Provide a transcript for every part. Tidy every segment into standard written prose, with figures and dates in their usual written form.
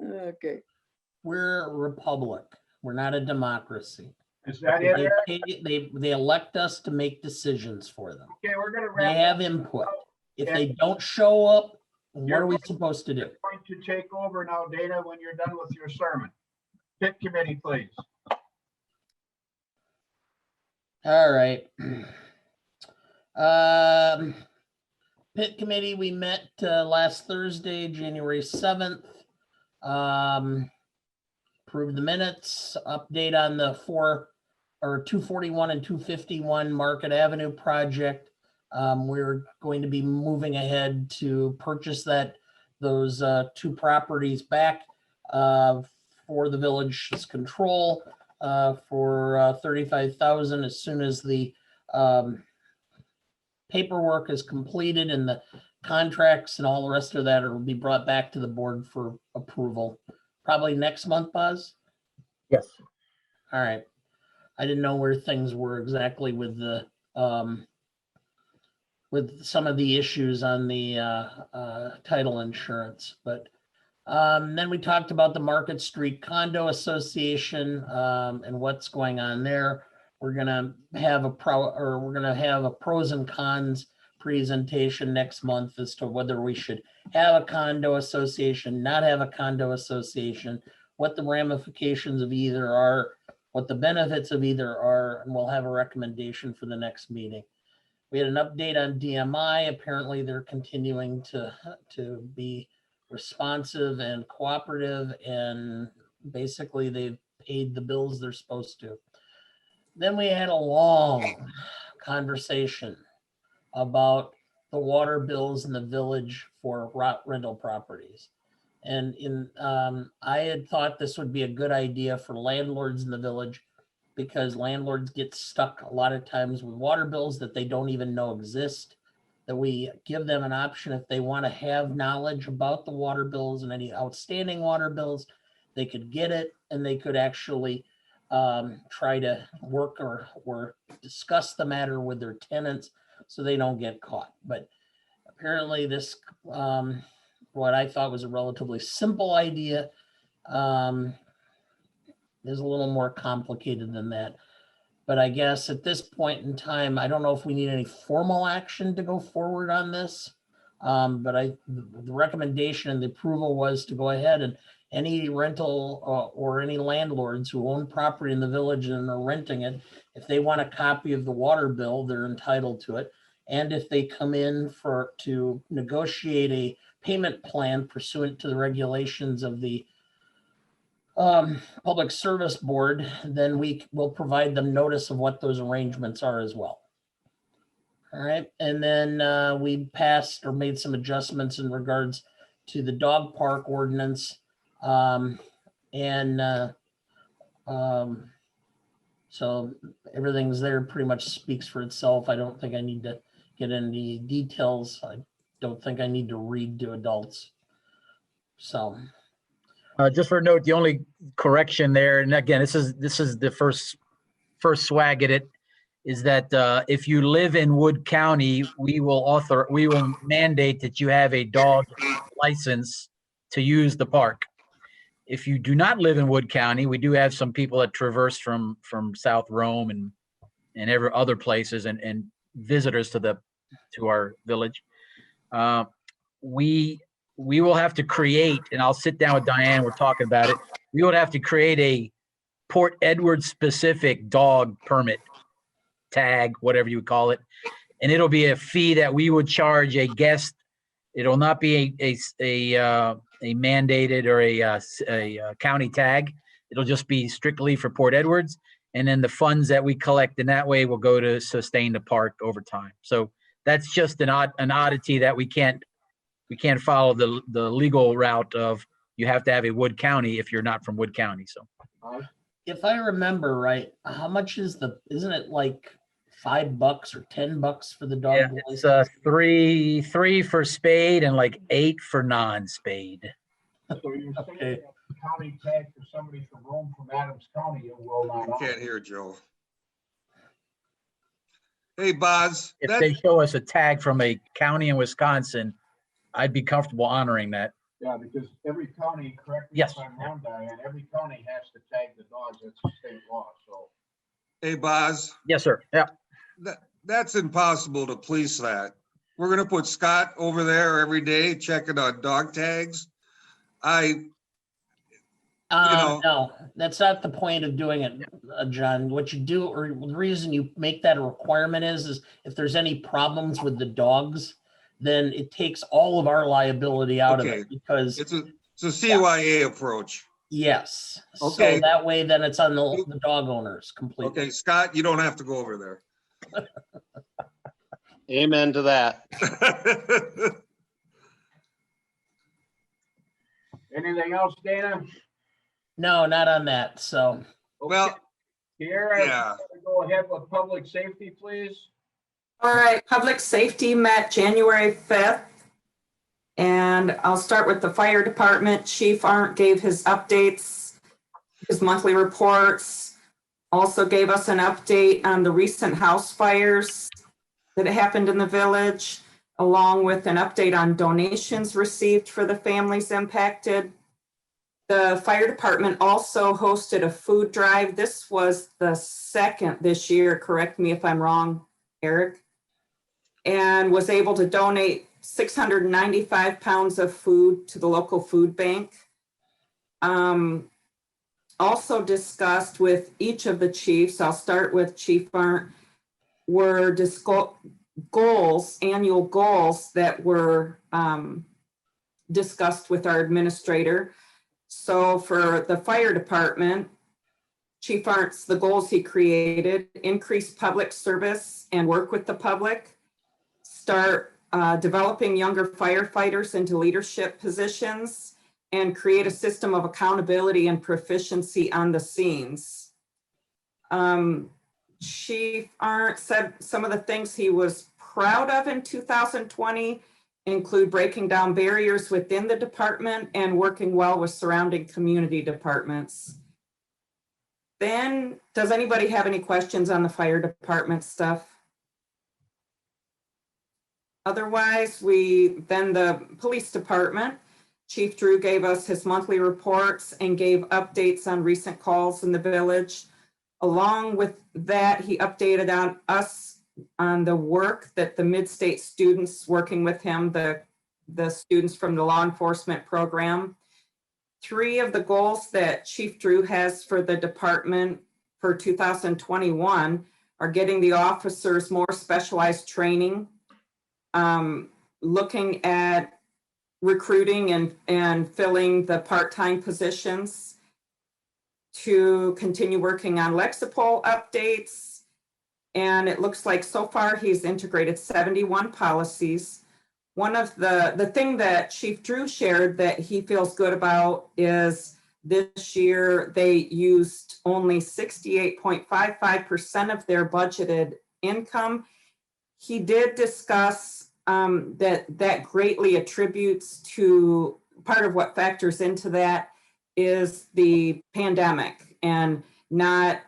Okay. We're a republic. We're not a democracy. Is that it, Eric? They elect us to make decisions for them. Okay, we're gonna They wrap have up. input. If they don't show up, what are we supposed to do? You're going to take over now, Dana, when you're done with your sermon. Pit committee, please. All right. Pit committee, we met last Thursday, January 7th. Approved the minutes, update on the 241 and 251 Market Avenue project. We're going to be moving ahead to purchase those two properties back for the village's control for $35,000 as soon as the paperwork is completed and the contracts and all the rest of that will be brought back to the board for approval. Probably next month, Buzz? Yes. All right. I didn't know where things were exactly with the with some of the issues on the title insurance, but then we talked about the Market Street Condo Association and what's going on there. We're gonna have a pros and cons presentation next month as to whether we should have a condo association, not have a condo association, what the ramifications of either are, what the benefits of either are, and we'll have a recommendation for the next meeting. We had an update on DMI. Apparently they're continuing to be responsive and cooperative, and basically they've paid the bills they're supposed to. Then we had a long conversation about the water bills in the village for rental properties. And I had thought this would be a good idea for landlords in the village because landlords get stuck a lot of times with water bills that they don't even know exist, that we give them an option if they want to have knowledge about the water bills and any outstanding water bills, they could get it and they could actually try to work or discuss the matter with their tenants so they don't get caught. But apparently this, what I thought was a relatively simple idea, is a little more complicated than that. But I guess at this point in time, I don't know if we need any formal action to go forward on this. But the recommendation and the approval was to go ahead and any rental or any landlords who own property in the village and are renting it, if they want a copy of the water bill, they're entitled to it. And if they come in to negotiate a payment plan pursuant to the regulations of the Public Service Board, then we will provide them notice of what those arrangements are as well. All right, and then we passed or made some adjustments in regards to the dog park ordinance. So everything's there, pretty much speaks for itself. I don't think I need to get into details. I don't think I need to read to adults. So. Just for a note, the only correction there, and again, this is the first swag at it, is that if you live in Wood County, we will mandate that you have a dog license to use the park. If you do not live in Wood County, we do have some people that traverse from South Rome and every other places and visitors to our village. We will have to create, and I'll sit down with Diane, we're talking about it. We would have to create a Port Edward specific dog permit tag, whatever you would call it. And it'll be a fee that we would charge a guest. It'll not be a mandated or a county tag. It'll just be strictly for Port Edwards. And then the funds that we collect in that way will go to sustain the park over time. So that's just an oddity that we can't follow the legal route of you have to have a Wood County if you're not from Wood County. So if I remember right, how much isn't it like $5 or $10 for the dog? Yeah, it's three for spade and like 8 for non-spade. So you're saying that the county tag for somebody from Rome, from Adams County, it will not. I can't hear Joe. Hey, Boz. If they show us a tag from a county in Wisconsin, I'd be comfortable honoring that. Yeah, because every county, correct me Yes. if I'm wrong, Diane, every county has to tag the dogs. It's a state law, so. Hey, Boz, Yes, sir. Yeah. that's impossible to police that. We're gonna put Scott over there every day checking on dog tags. know- No, that's not the point of doing it, John. What you do, or the reason you make that a requirement is if there's any problems with the dogs, then it takes all of our liability out of Okay. it because, It's a CYA approach. yes. So Okay. that way, then it's on the dog owners completely. Okay, Scott, you don't have to go over there. Amen to that. Anything else, Dana? No, not on that. So, Well, Kiara, yeah. go ahead with public safety, please. All right, public safety met January 5th. And I'll start with the fire department. Chief Arndt gave his updates, his monthly reports, also gave us an update on the recent house fires that happened in the village, along with an update on donations received for the families impacted. The fire department also hosted a food drive. This was the second this year, correct me if I'm wrong, Eric, and was able to donate 695 pounds of food to the local food bank. Also discussed with each of the chiefs, I'll start with Chief Arndt, were goals, annual goals that were discussed with our administrator. So for the fire department, Chief Arndt's, the goals he created: increase public service and work with the public, start developing younger firefighters into leadership positions, and create a system of accountability and proficiency on the scenes. Chief Arndt said some of the things he was proud of in 2020 include breaking down barriers within the department and working well with surrounding community departments. Then, does anybody have any questions on the fire department stuff? Otherwise, then the police department, Chief Drew gave us his monthly reports and gave updates on recent calls in the village. Along with that, he updated on us on the work that the mid-state students working with him, the students from the law enforcement program. 3 of the goals that Chief Drew has for the department for 2021 are getting the officers more specialized training, looking at recruiting and filling the part-time positions, to continue working on Lexipol updates. And it looks like so far he's integrated 71 policies. One of the thing that Chief Drew shared that he feels good about is this year they used only 68.55% of their budgeted income. He did discuss that greatly attributes to, part of what factors into that is the pandemic and not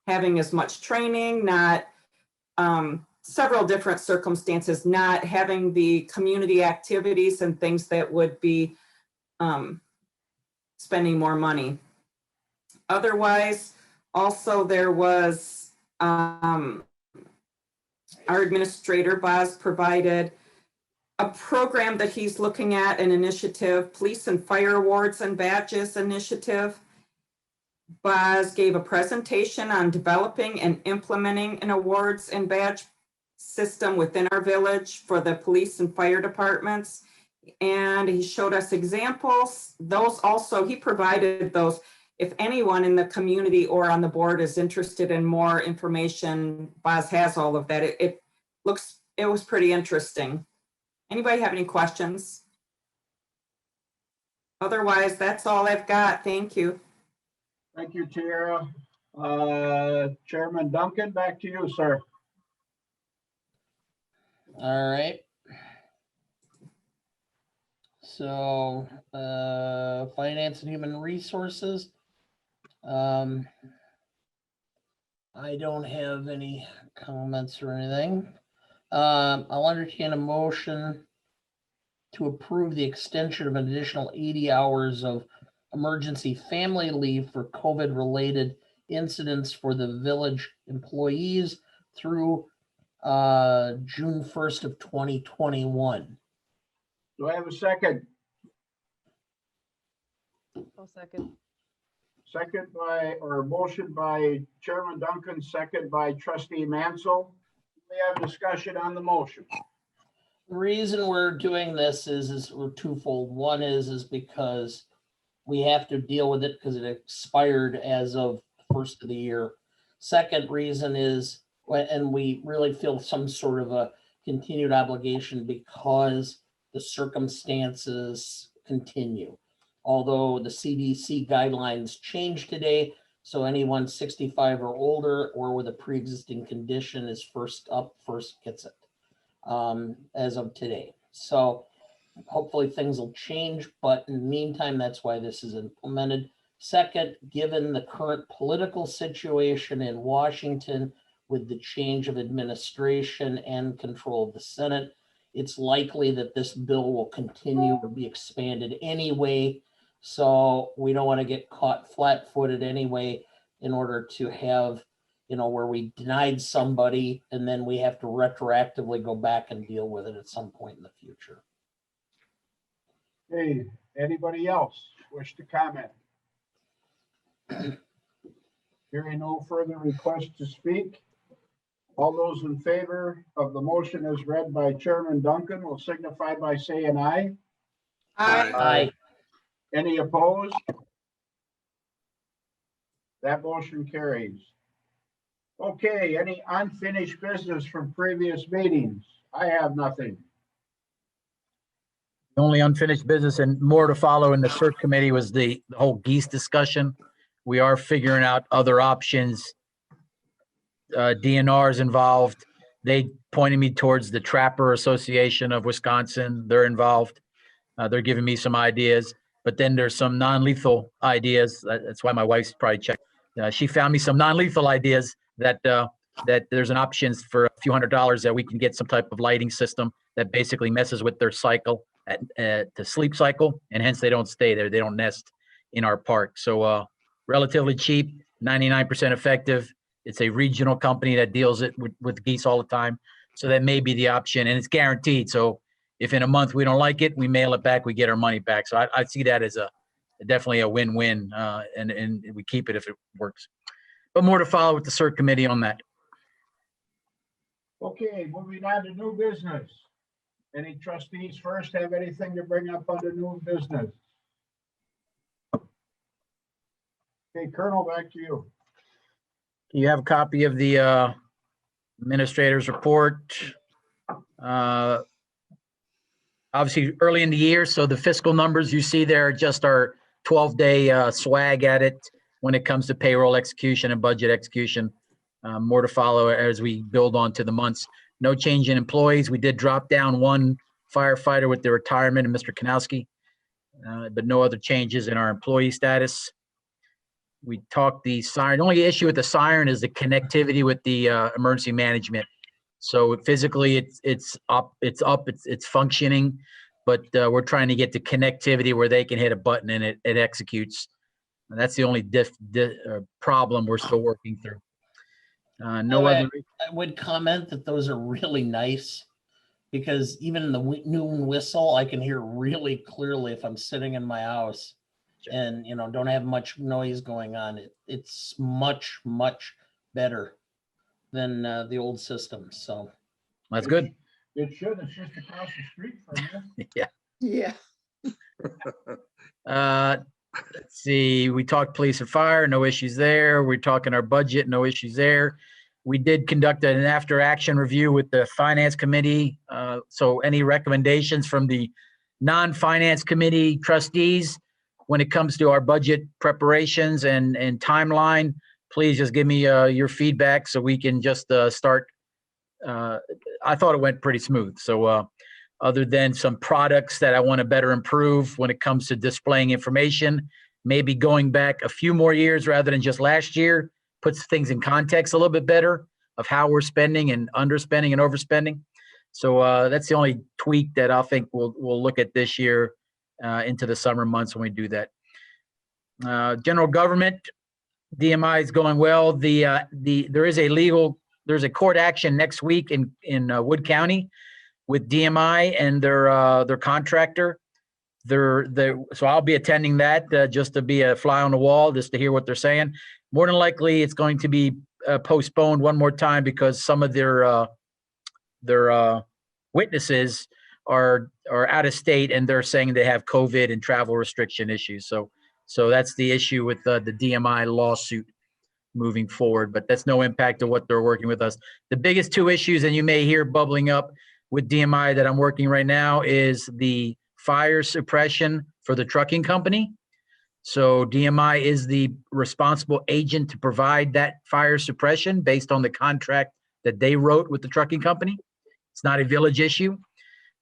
having as much training, not several different circumstances, not having the community activities and things that would be spending more money. Otherwise, also there was our administrator, Boz, provided a program that he's looking at, an initiative, Police and Fire Awards and Badges Initiative. Boz gave a presentation on developing and implementing an awards and badge system within our village for the police and fire departments. And he showed us examples. Those also, he provided those. If anyone in the community or on the board is interested in more information, Boz has all of that. It was pretty interesting. Anybody have any questions? Otherwise, that's all I've got. Thank you. Thank you, Tara. Chairman Duncan, back to you, sir. all right. So, finance and human resources. I don't have any comments or anything. I'll entertain a motion to approve the extension of an additional 80 hours of emergency family leave for COVID-related incidents for the village employees through June 1st of 2021. Do I have a second? I'll second. Second by, or motion by Chairman Duncan, second by Trustee Mansell. We have discussion on the motion. The reason we're doing this is we're twofold. One is because we have to deal with it because it expired as of first of the year. Second reason is, and we really feel some sort of a continued obligation because the circumstances continue. Although the CDC guidelines changed today, so anyone 65 or older or with a pre-existing condition is first up, first gets it, as of today. So hopefully things will change, but in the meantime, that's why this is implemented. Second, given the current political situation in Washington with the change of administration and control of the Senate, it's likely that this bill will continue to be expanded anyway. So we don't want to get caught flat-footed anyway in order to have, where we denied somebody and then we have to retroactively go back and deal with it at some point in the future. Hey, anybody else wish to comment? Hearing no further requests to speak. All those in favor of the motion as read by Chairman Duncan will signify by saying aye. Aye. Any opposed? That motion carries. Okay, any unfinished business from previous meetings? I have nothing. The only unfinished business and more to follow in the search committee was the whole geese discussion. We are figuring out other options. DNR is involved. They pointed me towards the Trapper Association of Wisconsin. They're involved. They're giving me some ideas, but then there's some non-lethal ideas. That's why my wife's probably checked. She found me some non-lethal ideas that there's an option for a few $100s that we can get some type of lighting system that basically messes with their cycle, the sleep cycle, and hence they don't stay there. They don't nest in our park. So relatively cheap, 99% effective. It's a regional company that deals with geese all the time. So that may be the option, and it's guaranteed. So if in a month we don't like it, we mail it back, we get our money back. So I see that as definitely a win-win, and we keep it if it works. But more to follow with the CERT committee on that. Okay, moving on to new business. Any trustees first have anything to bring up under new business? Okay, Colonel, back to you. You have a copy of the administrator's report. Obviously early in the year, so the fiscal numbers you see there are just our 12-day swag at it when it comes to payroll execution and budget execution. More to follow as we build on to the months. No change in employees. We did drop down one firefighter with the retirement of Mr. Kanowski, but no other changes in our employee status. We talked the siren. The only issue with the siren is the connectivity with the emergency management. So physically, it's functioning, but we're trying to get the connectivity where they can hit a button and it executes. And that's the only problem we're still working through. No other. I would comment that those are really nice because even in the noon whistle, I can hear really clearly if I'm sitting in my house and don't have much noise going on. It's much better than the old system. So That's good. It should. It's just across the street from you. Yeah. Let's see. We talked police and fire. No issues there. We're talking our budget. No issues there. We did conduct an after action review with the finance committee. So any recommendations from the non-finance committee trustees when it comes to our budget preparations and timeline, please just give me your feedback so we can just start. I thought it went pretty smooth. So other than some products that I want to better improve when it comes to displaying information, maybe going back a few more years rather than just last year, puts things in context a little bit better of how we're spending and underspending and overspending. So that's the only tweak that I think we'll look at this year into the summer months when we do that. General government, DMI is going well. There's a court action next week in Wood County with DMI and their contractor. So I'll be attending that just to be a fly on the wall, just to hear what they're saying. More than likely, it's going to be postponed one more time because some of their witnesses are out of state and they're saying they have COVID and travel restriction issues. So that's the issue with the DMI lawsuit moving forward, but that's no impact to what they're working with us. The biggest two issues, and you may hear bubbling up with DMI that I'm working right now, is the fire suppression for the trucking company. So DMI is the responsible agent to provide that fire suppression based on the contract that they wrote with the trucking company. It's not a village issue.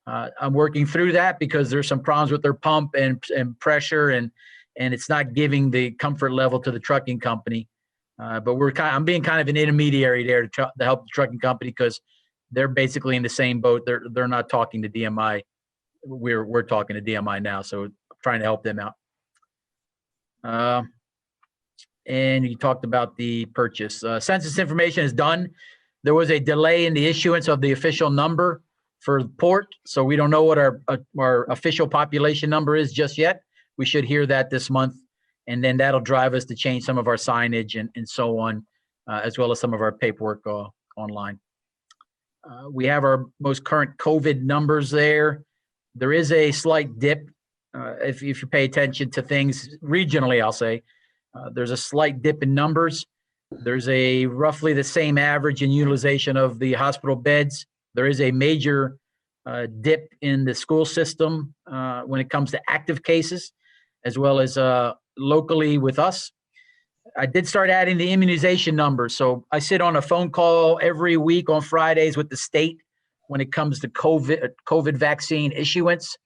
I'm working through that because there's some problems with their pump and pressure, and it's not giving the comfort level to the trucking company. But I'm being kind of an intermediary there to help the trucking company because they're basically in the same boat. They're not talking to DMI. We're talking to DMI now, so trying to help them out. And you talked about the purchase. Census information is done. There was a delay in the issuance of the official number for the port, so we don't know what our official population number is just yet. We should hear that this month, and then that'll drive us to change some of our signage and so on, as well as some of our paperwork online. We have our most current COVID numbers there. There is a slight dip. If you pay attention to things regionally, I'll say, there's a slight dip in numbers. There's a roughly the same average in utilization of the hospital beds. There is a major dip in the school system when it comes to active cases, as well as locally with us. I did start adding the immunization numbers. So I sit on a phone call every week on Fridays with the state when it comes to COVID vaccine issuance.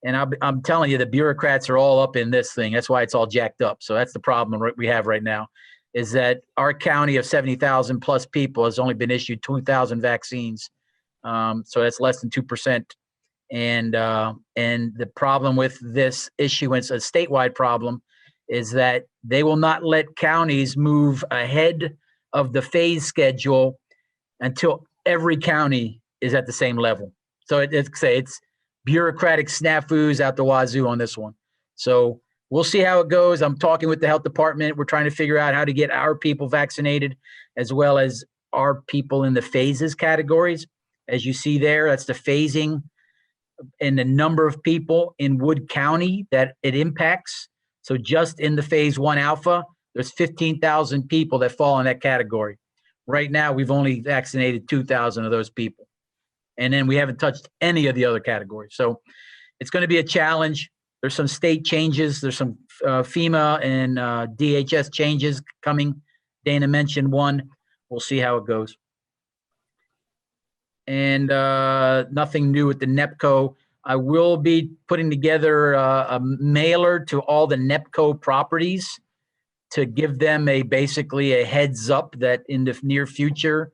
And I'm telling you, the bureaucrats are all up in this thing. That's why it's all jacked up. So that's the problem we have right now, is that our county of 70,000 plus people has only been issued 2,000 vaccines. So that's less than 2%. And the problem with this issuance, a statewide problem, is that they will not let counties move ahead of the phase schedule until every county is at the same level. So it's bureaucratic snafus out the wazoo on this one. So we'll see how it goes. I'm talking with the health department. We're trying to figure out how to get our people vaccinated, as well as our people in the phases categories. As you see there, that's the phasing and the number of people in Wood County that it impacts. So just in the phase 1 alpha, there's 15,000 people that fall in that category. Right now, we've only vaccinated 2,000 of those people. And then we haven't touched any of the other categories. So it's going to be a challenge. There's some state changes. There's some FEMA and DHS changes coming. Dana mentioned one. We'll see how it goes. And nothing new with the NEPCO. I will be putting together a mailer to all the NEPCO properties to give them basically a heads up that in the near future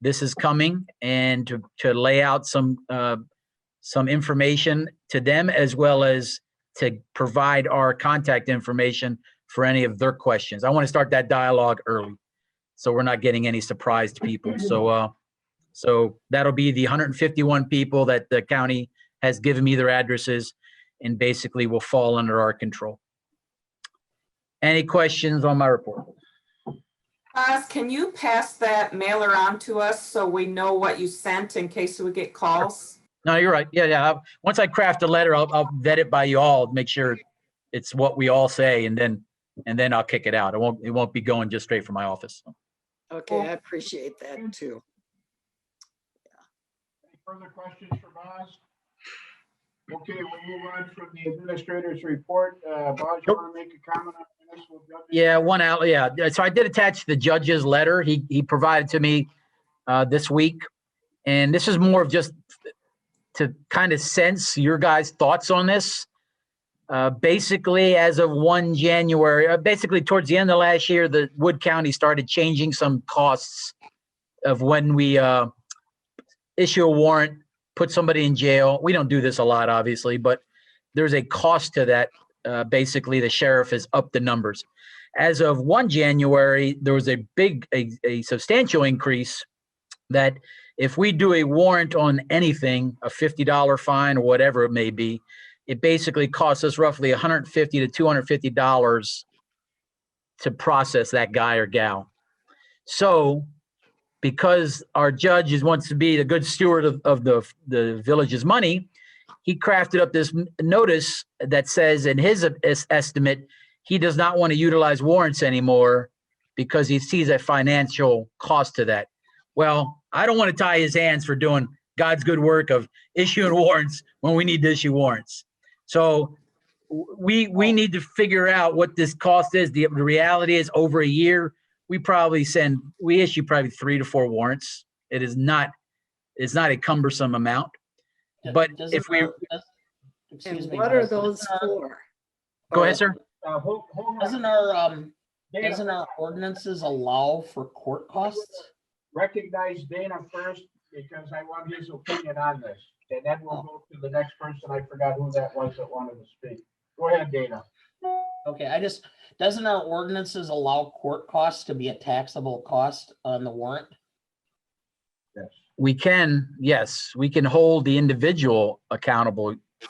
this is coming, and to lay out some information to them, as well as to provide our contact information for any of their questions. I want to start that dialogue early, so we're not getting any surprised people. So that'll be the 151 people that the county has given me their addresses, and basically will fall under our control. Any questions on my report? Can you pass that mailer on to us so we know what you sent in case we get calls? No, you're right. Yeah. Once I craft a letter, I'll vet it by you all, make sure it's what we all say, and then I'll kick it out. It won't be going just straight from my office. Okay, I appreciate that too. Any further questions for Boz? Okay, we'll move on from the administrator's report. Boz, you want to make a comment on municipal judges? Yeah, one out. Yeah. So I did attach the judge's letter he provided to me this week. And this is more of just to kind of sense your guys' thoughts on this. Basically, as of 1 January, basically towards the end of last year, the Wood County started changing some costs of when we issue a warrant put somebody in jail. We don't do this a lot, obviously, but there's a cost to that. Basically, the sheriff has upped the numbers. As of 1 January, there was a substantial increase that if we do a warrant on anything, a $50 fine or whatever it may be, it basically costs us roughly $150 to $250 to process that guy or gal. So because our judge wants to be the good steward of the village's money, he crafted up this notice that says in his estimate, he does not want to utilize warrants anymore because he sees a financial cost to that. Well, I don't want to tie his hands for doing God's good work of issuing warrants when we need to issue warrants. So we need to figure out what this cost is. The reality is over a year, we issue probably 3 to 4 warrants. It's not a cumbersome amount. But if we, And what are those for? go ahead, sir. Hold on. Doesn't our Dana, ordinances allow for court costs? recognize Dana first because I want his opinion on this. And then we'll go to the next person. I forgot who that was that wanted to speak. Go ahead, Dana. Okay, doesn't our ordinances allow court costs to be a taxable cost on the warrant? Yes. We can hold the individual accountable. So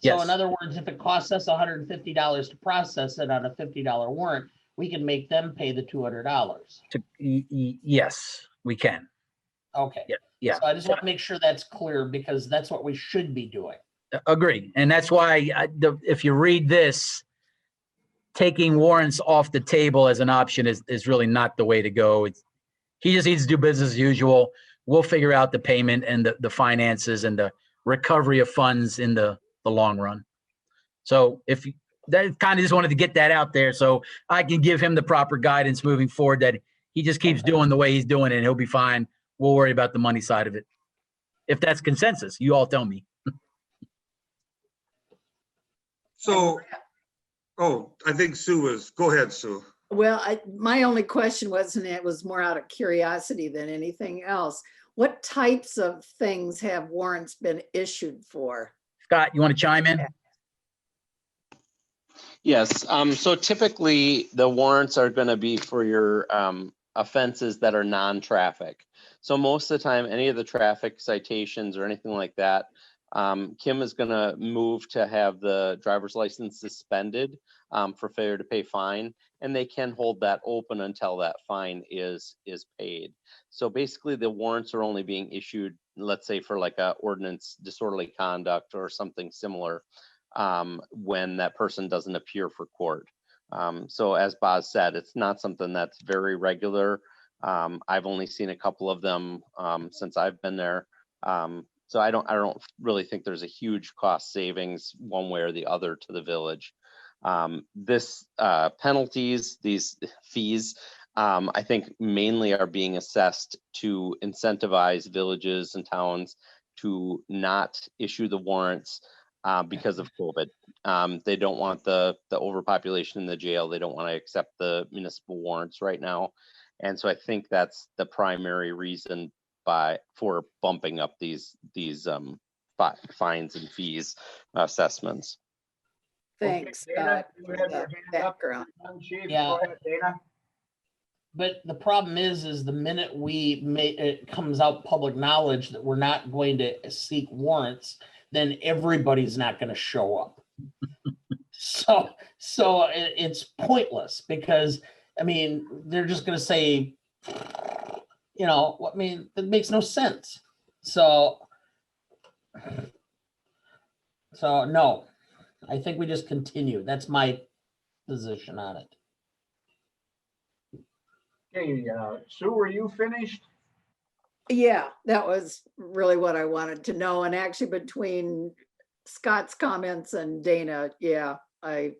Yes. in other words, if it costs us $150 to process it on a $50 warrant, we can make them pay the $200. Yes, we can. Okay. Yeah. So I just want to make sure that's clear because that's what we should be doing. Agree. And that's why if you read this, taking warrants off the table as an option is really not the way to go. He just needs to do business as usual. We'll figure out the payment and the finances and the recovery of funds in the long run. So if that kind of just wanted to get that out there so I can give him the proper guidance moving forward that he just keeps doing the way he's doing it and he'll be fine. We'll worry about the money side of it. If that's consensus, you all tell me. So, I think go ahead, Sue. Well, my only question was, and it was more out of curiosity than anything else, what types of things have warrants been issued for? Scott, you want to chime in? Yes, so typically the warrants are going to be for your offenses that are non-traffic. So most of the time, any of the traffic citations or anything like that, Kim is going to move to have the driver's license suspended for failure to pay fine, and they can hold that open until that fine is paid. So basically the warrants are only being issued, let's say for like a ordinance disorderly conduct or something similar, when that person doesn't appear for court. So as Boz said, it's not something that's very regular. I've only seen a couple of them since I've been there. So I don't really think there's a huge cost savings one way or the other to the village. This penalties, these fees, I think mainly are being assessed to incentivize villages and towns to not issue the warrants because of COVID. They don't want the overpopulation in the jail. They don't want to accept the municipal warrants right now. And so I think that's the primary reason for bumping up these fines and fees assessments. Thanks, Okay, Dana, Scott, you for have the your hand up. background. Chief, Yeah. Go ahead, Dana. But the problem is the minute it comes out public knowledge that we're not going to seek warrants, then everybody's not going to show up. So it's pointless because, I mean, they're just going to say, it makes no sense. So no, I think we just continue. That's my position on it. Okay, Sue, are you finished? Yeah, that was really what I wanted to know. And actually between Scott's comments and Dana, yeah, I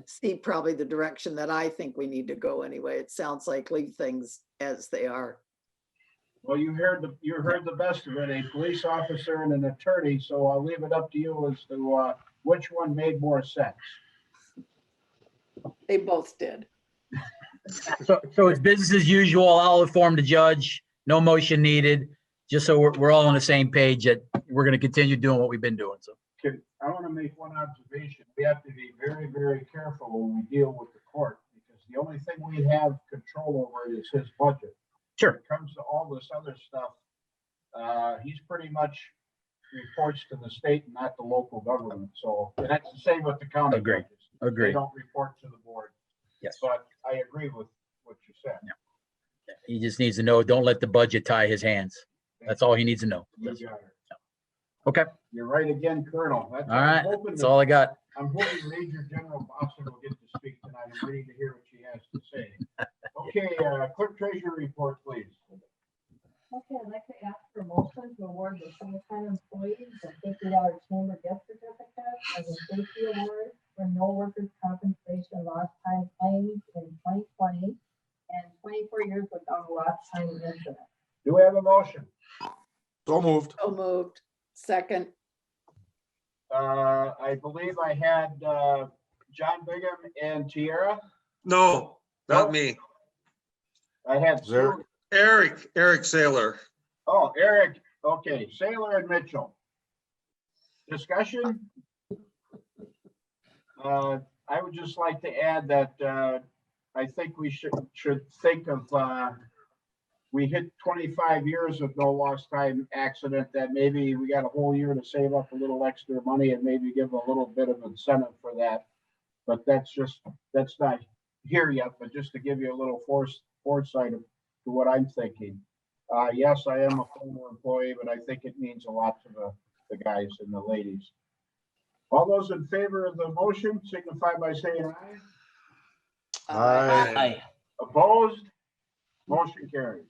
see probably the direction that I think we need to go anyway. It sounds like leave things as they are. Well, you heard the best of it, a police officer and an attorney, so I'll leave it up to you as to which one made more sense. They both did. So it's business as usual. I'll inform the judge. No motion needed, just so we're all on the same page that we're gonna continue doing what we've been doing, so. Okay, I want to make one observation. We have to be very, very careful when we deal with the court, because the only thing we have control over is his budget. Sure. When it comes to all this other stuff, he's pretty much reports to the state and not the local government. So, and that's the same with the county. Agreed. judges. They Agreed. don't report to the board. Yes. But I agree with what you said. He just needs to know, don't let the budget tie his hands. That's all he needs to know. You got it. Okay. You're right again, Colonel. All right. That's all I got. I'm hoping Major General Foster will get to speak tonight. I'm ready to hear what she has to say. Okay, clerk treasurer report, please. Okay, I'd like to ask for a motion to award the full-time employees a $50 chamber gift certificate as a safety award for no workers' compensation lost time claims in 2020 and 24 years without a lost time incident. Do we have a motion? So moved. So moved. Second. I believe I had John Bigham and Tierra. No, not me. I had There. Sue. Eric Saylor. Oh, Eric. Okay, Saylor and Mitchell. Discussion? I would just like to add that I think we should think of we hit 25 years of no lost time accident, that maybe we got a whole year to save up a little extra money and maybe give a little bit of incentive for that. But that's not here yet, but just to give you a little foresight to what I'm thinking. Yes, I am a former employee, but I think it means a lot to the guys and the ladies. All those in favor of the motion signify by saying aye. Aye. Opposed? Motion carries.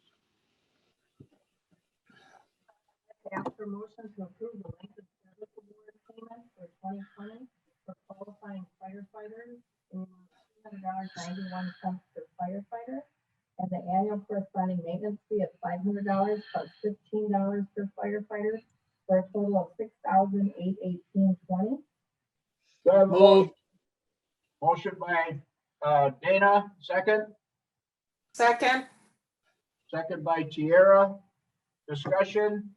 Ask for motion to approve the length of service award payment for 2020 for qualifying firefighters in $200.91 per firefighter, and the annual corresponding maintenance fee of $500 plus $15 per firefighter for a total of $6,818.20. Do I have a Move. motion by Dana, second by Tierra. Discussion?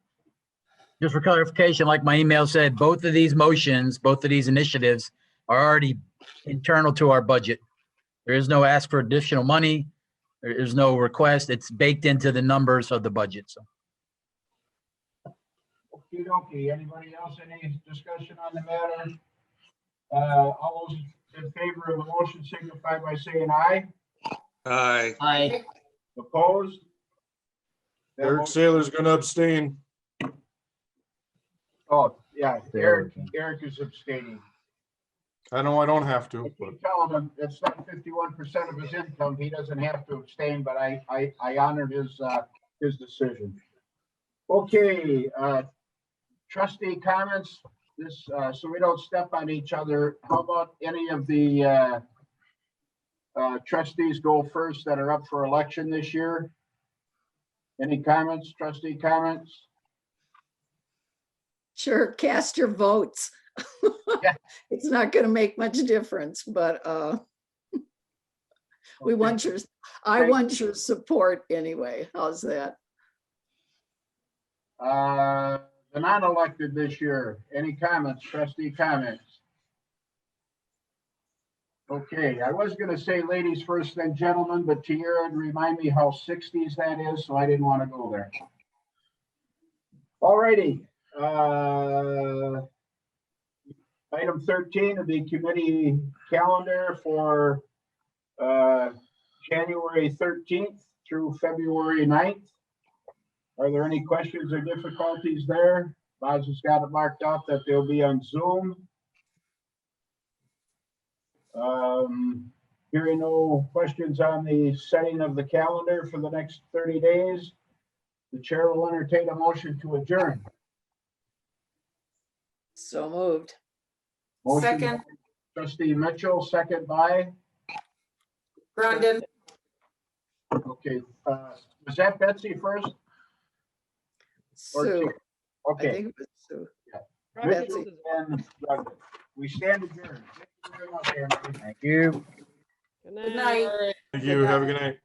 Just for clarification, like my email said, both of these motions, both of these initiatives are already internal to our budget. There is no ask for additional money. There is no request. It's baked into the numbers of the budget. So Okey dokey. Anybody else, any discussion on the matter? All those in favor of the motion signify by saying aye. Aye. Aye. Opposed? That Eric motion- Saylor's gonna abstain. Oh, yeah, Eric is abstaining. I know I don't have to, If but you tell him it's not 51% of his income, he doesn't have to abstain, but I honor his decision. Okay, trustee comments, this, so we don't step on each other. How about any of the trustees go first that are up for election this year? Any comments, trustee comments? Sure, cast your votes. Yeah. It's not gonna make much difference, but we want your, I want your support anyway. How's that? The non-elected this year, any comments, trustee comments? Okay, I was gonna say ladies first, then gentlemen, but Tierra remind me how 60s that is, so I didn't want to go there. All righty. Item 13 of the committee calendar for January 13th through February 9th. Are there any questions or difficulties there? Boz has got it marked up that they'll be on Zoom. Hearing no questions on the setting of the calendar for the next 30 days, the chair will entertain a motion to adjourn. So moved. Motion Second. by Trustee Mitchell, second by, Grundon, okay, was that Betsy first? Or Sue, two? I Okay. think it was Sue. Yeah. Betsy. Mitchell and Douglas. We stand adjourned. Thank you very much, everybody. thank you. good night. thank you. Have a good night.